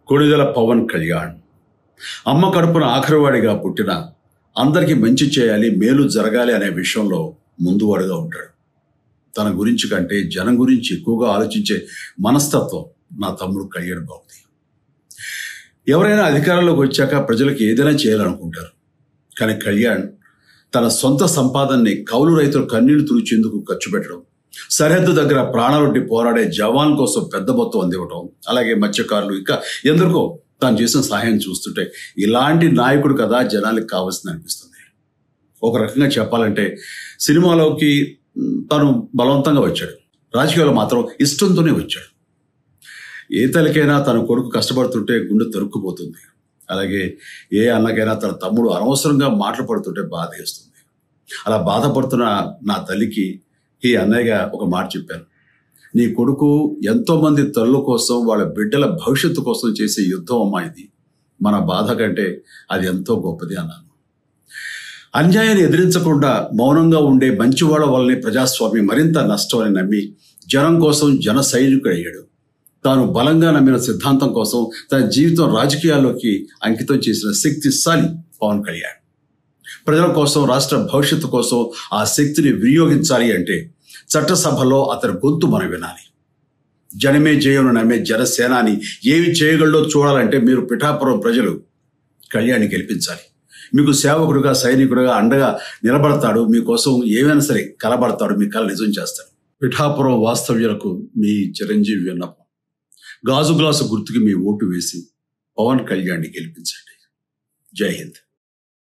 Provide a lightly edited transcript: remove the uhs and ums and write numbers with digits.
కొణిదెల పవన్ కళ్యాణ్ అమ్మ కడుపున ఆఖరివాడిగా పుట్టిన అందరికీ మంచి చేయాలి, మేలు జరగాలి అనే విషయంలో ముందువాడుగా ఉంటాడు. తన గురించి కంటే జనం గురించి ఎక్కువగా ఆలోచించే మనస్తత్వం నా తమ్ముడు కళ్యాణ్ బాబుది. ఎవరైనా అధికారంలోకి వచ్చాక ప్రజలకు ఏదైనా చేయాలనుకుంటారు. కానీ కళ్యాణ్ తన సొంత సంపాదనని కౌలు రైతులు కన్నీళ్లు తుడిచేందుకు ఖర్చు పెట్టడం, సరిహద్దు దగ్గర ప్రాణాలొడ్డి పోరాడే జవాన్ కోసం పెద్ద మొత్తం అందివ్వటం, అలాగే మత్స్యకారులు ఇంకా ఎందరికో తాను చేసిన సహాయం చూస్తుంటే ఇలాంటి నాయకుడు కదా జనానికి కావాల్సింది అనిపిస్తుంది. ఒక రకంగా చెప్పాలంటే సినిమాలోకి తను బలవంతంగా వచ్చాడు, రాజకీయాల్లో మాత్రం ఇష్టంతోనే వచ్చాడు. ఏ తల్లికైనా తన కొడుకు కష్టపడుతుంటే గుండె తరుక్కుపోతుంది. అలాగే ఏ అన్నకైనా తన తమ్ముడు అనవసరంగా మాటలు పడుతుంటే బాధ వేస్తుంది. అలా బాధపడుతున్న నా తల్లికి ఈ అన్నయ్యగా ఒక మాట చెప్పాను. నీ కొడుకు ఎంతో మంది తల్లుల కోసం, వాళ్ళ బిడ్డల భవిష్యత్తు కోసం చేసే యుద్ధం అమ్మా ఇది. మన బాధ కంటే అది ఎంతో గొప్పది అన్నాను. అన్యాయాన్ని ఎదిరించకుండా మౌనంగా ఉండే మంచివాళ్ల వల్లనే ప్రజాస్వామ్యం మరింత నష్టం అని నమ్మి జనం కోసం జన సైనికుడు అయ్యాడు. తాను బలంగా నమ్మిన సిద్ధాంతం కోసం తన జీవితం రాజకీయాల్లోకి అంకితం చేసిన శక్తిశాలి పవన్ కళ్యాణ్. ప్రజల కోసం, రాష్ట్ర భవిష్యత్తు కోసం ఆ శక్తిని వినియోగించాలి అంటే చట్టసభలో అతని గొంతు మనం వినాలి. జనమే జయమును నమ్మే జనసేనాని ఏమి చేయగలడో చూడాలంటే మీరు పిఠాపురం ప్రజలు కళ్యాణ్ని గెలిపించాలి. మీకు సేవకుడుగా, సైనికుడుగా అండగా నిలబడతాడు. మీకోసం ఏమైనా సరే కలబడతాడు. మీ కళ నిజం చేస్తాడు. పిఠాపురం వాస్తవ్యులకు మీ చిరంజీవి విన్నపం, గాజు గ్లాసు గుర్తుకి మీ ఓటు వేసి పవన్ కళ్యాణ్ని గెలిపించండి. జై హింద్.